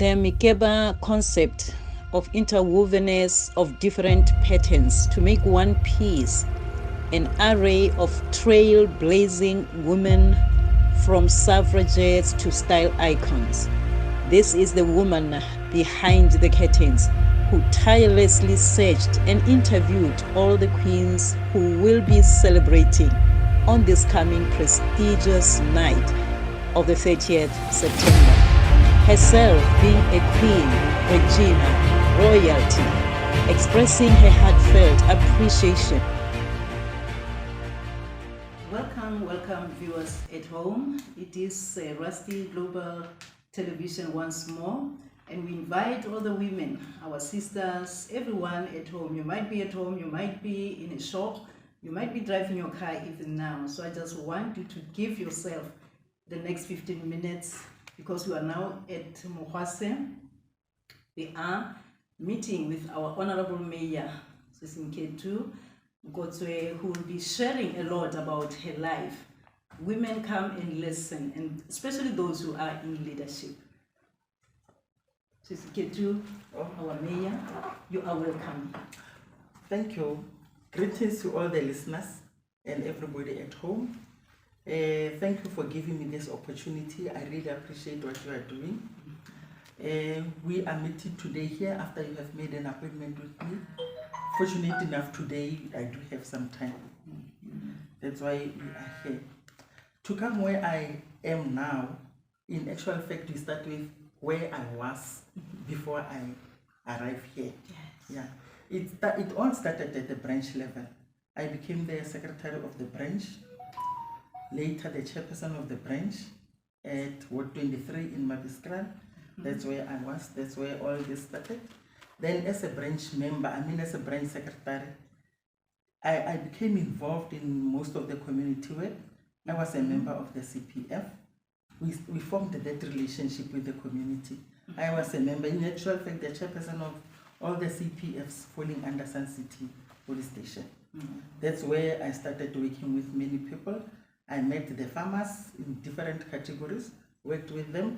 Her Mikeba concept of interwovenness of different patterns to make one piece, an array of trailblazing women from suffragettes to style icons. This is the woman behind the curtains who tirelessly searched and interviewed all the queens who will be celebrating on this coming prestigious night of the 30th September. Herself being a queen, Regina, royalty, expressing her heartfelt appreciation. Welcome viewers at home. It is Rusty Global Television once more, and we invite all the women, our sisters, everyone at home. You might be at home, you might be in a shop, you might be driving your car even now. So I just want you to give yourself the next 15 minutes, because we are now at Mohwase. We are meeting with our Honorable Mayor, Cllr Nketu Nkotswe, who will be sharing a lot about her life. Women come and listen, and especially those who are in leadership. Cllr Nketu, our Mayor, you are welcome. Thank you. Greetings to all the listeners and everybody at home. Thank you for giving me this opportunity. I really appreciate what you are doing. We are meeting today here after you have made an appointment with me. Fortunate enough today, I do have some time. That's why we are here. To come where I am now, in actual fact, we start with where I was before I arrived here. Yes. Yeah. It all started at the branch level. I became the secretary of the branch, later the chairperson of the branch at Ward 23 in Cllr. That's where I was, that's where all this started. Then as a branch member, as a branch secretary, I became involved in most of the community work. I was a member of the CPF. We formed that relationship with the community. I was a member, in actual fact, the chairperson of all the CPFs falling under Sun City Police Station. That's where I started working with many people. I met the farmers in different categories, worked with them.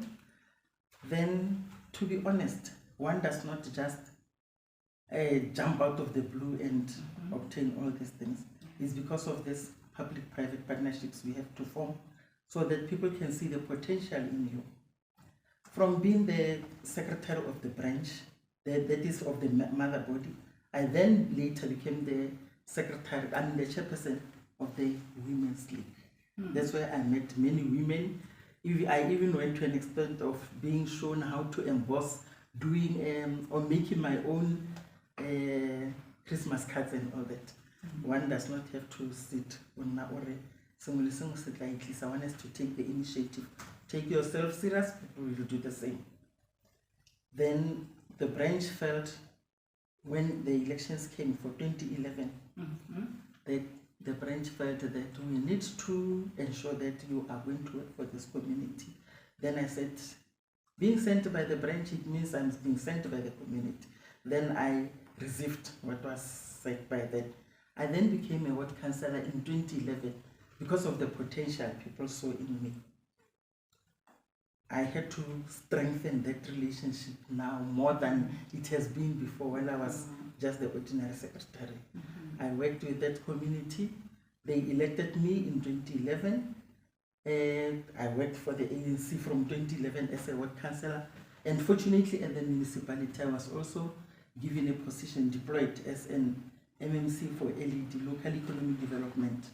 Then, to be honest, one does not just jump out of the blue and obtain all these things. It's because of these public-private partnerships we have to form so that people can see the potential in you. From being the secretary of the branch, that is of the mother body, I then later became the secretary, the chairperson of the Women's League. That's where I met many women. I even went to an extent of being shown how to emboss, doing or making my own Christmas cards and all that. One does not have to sit on Naore. Someone has to take the initiative. Take yourself serious, people will do the same. Then the branch felt, when the elections came for 2011, that the branch felt that we need to ensure that you are going to work for this community. Then I said, being sent by the branch, it means I'm being sent by the community. Then I received what was said by that. I then became a ward councillor in 2011 because of the potential people saw in me. I had to strengthen that relationship now more than it has been before when I was just the ordinary secretary. I worked with that community. They elected me in 2011. I worked for the ANC from 2011 as a ward councillor. And fortunately at the municipality, I was also given a position deployed as an MMC for LED, local economic development,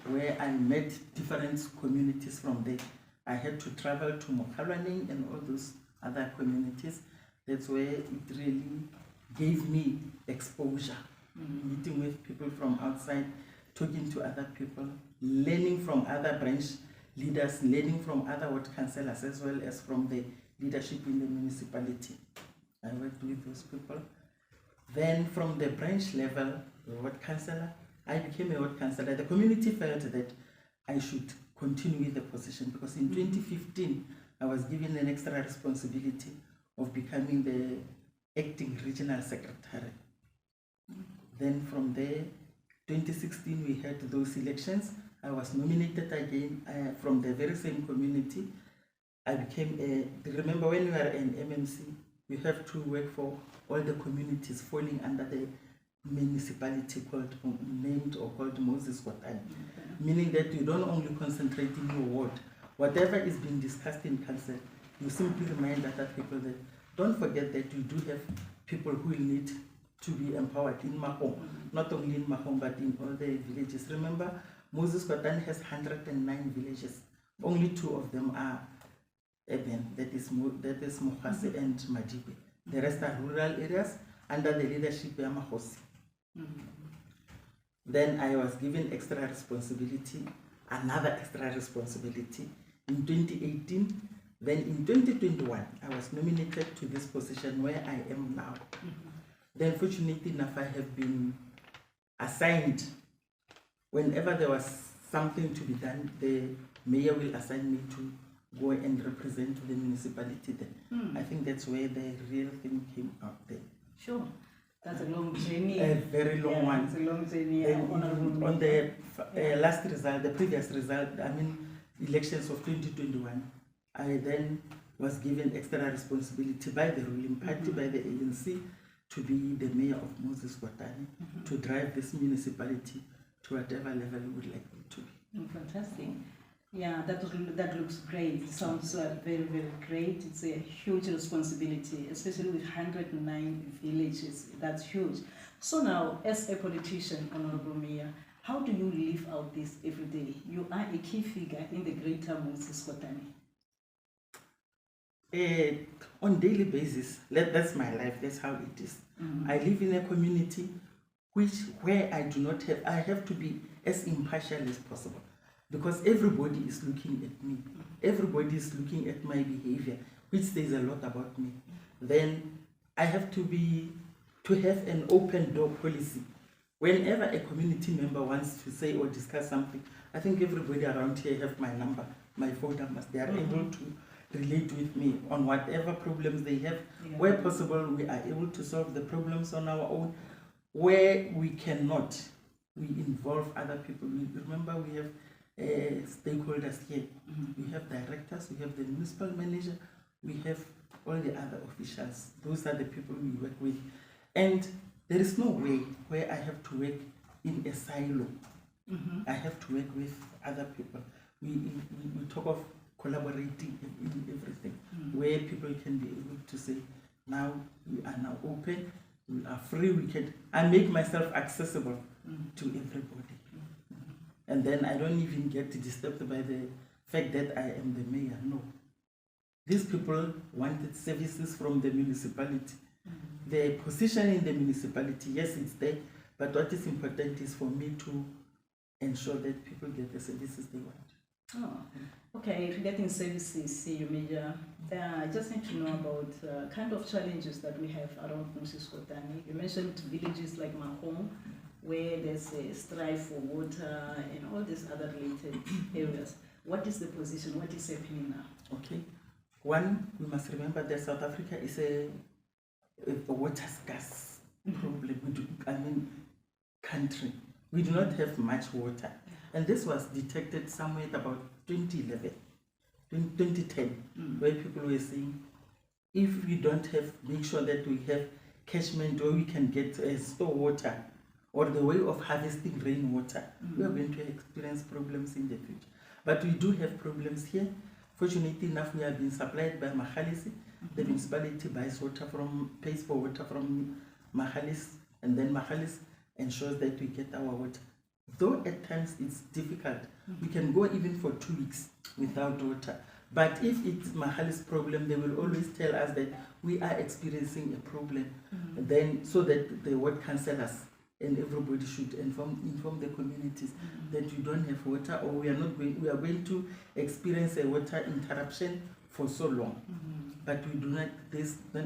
where I met different communities from there. I had to travel to Mokhalwane and all those other communities. That's where it really gave me exposure, meeting with people from outside, talking to other people, learning from other branch leaders, learning from other ward councillors, as well as from the leadership in the municipality. I worked with those people. Then from the branch level, the ward councillor, I became a ward councillor. The community felt that I should continue with the position because in 2015, I was given an extra responsibility of becoming the acting regional secretary. Then from there, 2016, we had those elections. I was nominated again from the very same community. I became a, remember when you are an MMC, you have to work for all the communities falling under the municipality called, named or called Moses Kotane. Meaning that you don't only concentrate in your ward. Whatever is being discussed in council, you simply remind other people that don't forget that you do have people who will need to be empowered in Mahong, not only in Mahong but in all the villages. Remember, Moses Kotane has 109 villages. Only 2 of them are urban, that is Mohase and Madibe. The rest are rural areas under the leadership of Mahosi. Then I was given extra responsibility, another extra responsibility in 2018. Then in 2021, I was nominated to this position where I am now. Then fortunately enough, I have been assigned, whenever there was something to be done, the mayor will assign me to go and represent the municipality there. I think that's where the real thing came out there. Sure. That's a long journey. A very long one. It's a long journey. On the last result, the previous result, I mean, elections of 2021, I then was given extra responsibility by the ruling party, by the ANC, to be the mayor of Moses Kotane, to drive this municipality to whatever level we would like it to be. Fantastic. Yeah, that looks great. It sounds very, very great. It's a huge responsibility, especially with 109 villages. That's huge. So now, as a politician, Honorable Mayor, how do you live out this every day? You are a key figure in the greater Moses Kotane. On daily basis, that's my life. That's how it is. I live in a community where I have to be as impartial as possible. Because everybody is looking at me. Everybody is looking at my behavior, which says a lot about me. Then I have to have an open door policy. Whenever a community member wants to say or discuss something, I think everybody around here have my number, my phone numbers. They are able to relate with me on whatever problems they have. Where possible, we are able to solve the problems on our own. Where we cannot, we involve other people. Remember, we have stakeholders here. We have directors, we have the municipal manager, we have all the other officials. Those are the people we work with. And there is no way where I have to work in a silo. I have to work with other people. We talk of collaborating in everything, where people can be able to say, now we are now open, we are free, I make myself accessible to everybody. And then I don't even get disturbed by the fact that I am the mayor. No. These people wanted services from the municipality. The position in the municipality, yes, it's there, but what is important is for me to ensure that people get the services they want. Oh, okay. Regarding services, you Major, I just need to know about kind of challenges that we have around Moses Kotane. You mentioned villages like Mahong, where there's a strive for water and all these other related areas. What is the position? What is happening now? Okay. One, we must remember that South Africa is a water scarce problem. Country. We do not have much water. And this was detected somewhere at about 2011, 2010, where people were saying, if we don't make sure that we have catchment where we can get store water, or the way of harvesting rainwater, we are going to experience problems in the future. But we do have problems here. Fortunately enough, we have been supplied by Mahalisi. The municipality pays for water from Mahalis, and then Mahalis ensures that we get our water. Though at times it's difficult, we can go even for 2 weeks without water. But if it's Mahali's problem, they will always tell us that we are experiencing a problem. Then, so that the ward councillors and everybody should inform the communities that we don't have water, or we are going to experience a water interruption for so long. But we do not.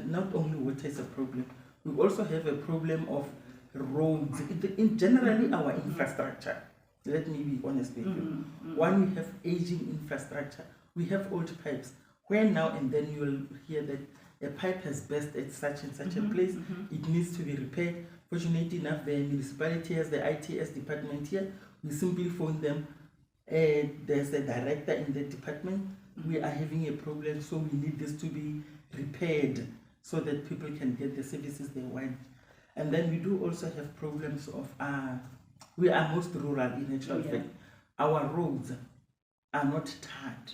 Not only water is a problem. We also have a problem of roads. Generally, our infrastructure. Let me be honest with you. One, we have aging infrastructure. We have old pipes. Where now and then you will hear that a pipe has burst at such and such a place. It needs to be repaired. Fortunately enough, the municipality has the ITS department here. We simply phone them. There's a director in the department. we are having a problem, so we need this to be repaired so that people can get the services they want. And then we do also have problems of, we are most rural in actual fact. Our roads are not tarred.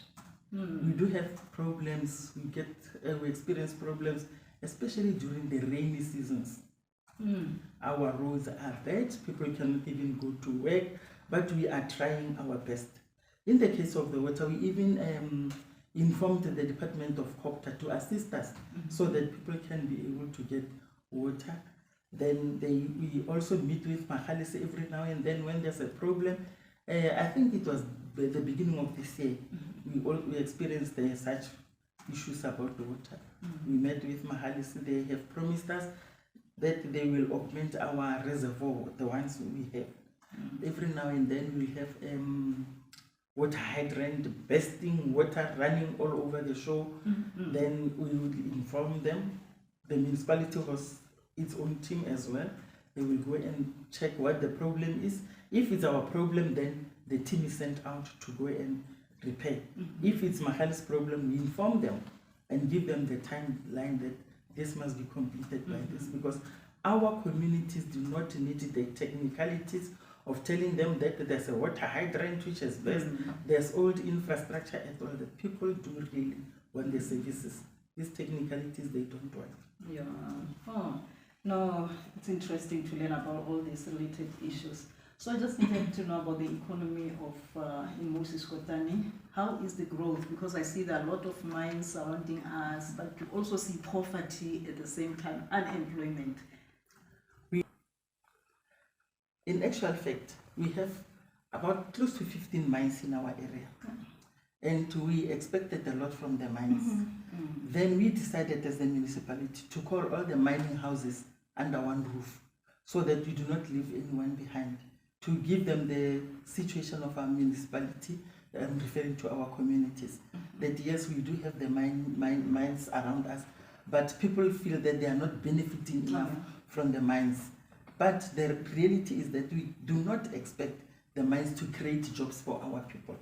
We do have problems, we experience problems, especially during the rainy seasons. Our roads are bad, people cannot even go to work, but we are trying our best. In the case of the water, we even informed the Department of Copter to assist us so that people can be able to get water. Then we also meet with Mahalisi every now and then when there's a problem. I think it was the beginning of this year, we experienced such issues about the water. We met with Mahalisi, they have promised us that they will augment our reservoir, the ones we have. Every now and then we have water hydrant, bursting, water running all over the show. Then we would inform them. The municipality has its own team as well. They will go and check what the problem is. If it's our problem, then the team is sent out to go and repair. If it's Mahali's problem, we inform them and give them the timeline that this must be completed by this, because our communities do not need the technicalities of telling them that there's a water hydrant which is best, there's old infrastructure and all that. People do really want the services. These technicalities they don't want. Yeah. Oh, no, it's interesting to learn about all these related issues. So I just needed to know about the economy of in Moses Kotane. How is the growth? Because I see there are a lot of mines surrounding us, but you also see poverty at the same time, unemployment. In actual fact, we have about close to 15 mines in our area. And we expected a lot from the mines. Then we decided as a municipality to call all the mining houses under one roof so that we do not leave anyone behind, to give them the situation of our municipality. I'm referring to our communities, that yes, we do have the mines around us, but people feel that they are not benefiting enough from the mines. But the reality is that we do not expect the mines to create jobs for our people.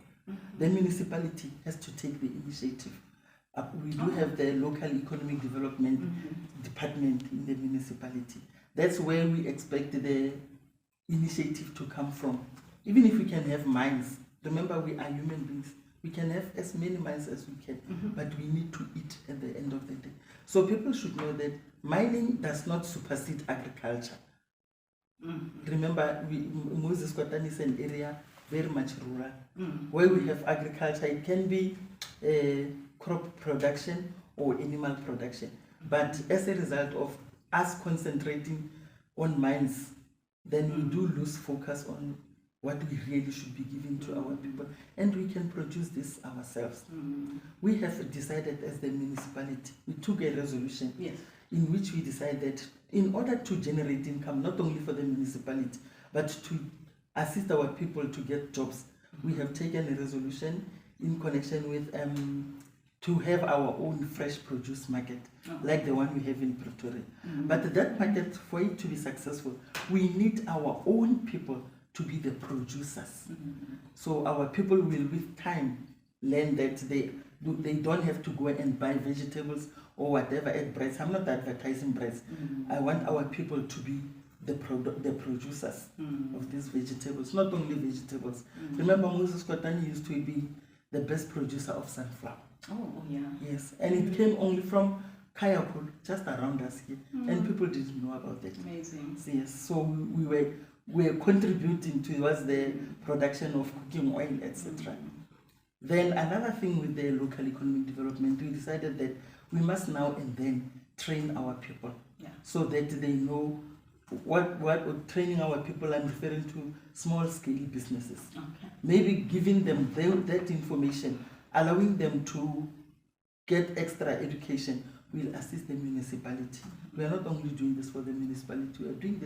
The municipality has to take the initiative. We do have the local economic development department in the municipality. That's where we expect the initiative to come from. Even if we can have mines, remember we are human beings, we can have as many mines as we can, but we need to eat at the end of the day. So people should know that mining does not supersede agriculture. Remember, Moses Kotane is an area very much rural, where we have agriculture. It can be crop production or animal production. But as a result of us concentrating on mines, then we do lose focus on what we really should be giving to our people, and we can produce this ourselves. We have decided as the municipality, we took a resolution in which we decided in order to generate income, not only for the municipality, but to assist our people to get jobs, we have taken a resolution in connection with to have our own fresh produce market, like the one we have in Pretoria. But that market, for it to be successful, we need our own people to be the producers. So our people will with time learn that they don't have to go and buy vegetables or whatever at breads. I'm not advertising breads. I want our people to be the producers of these vegetables, not only vegetables. Remember, Moses Kotane used to be the best producer of sunflower. Oh, yeah. Yes, and it came only from Kayapur, just around us here, and people didn't know about it. Amazing. Yes, so we were contributing towards the production of cooking oil, etc. Then another thing with the local economic development, we decided that we must now and then train our people so that they know what training our people. I'm referring to small scale businesses. Maybe giving them that information, allowing them to get extra education will assist the municipality. We are not only doing this for the municipality, we are doing this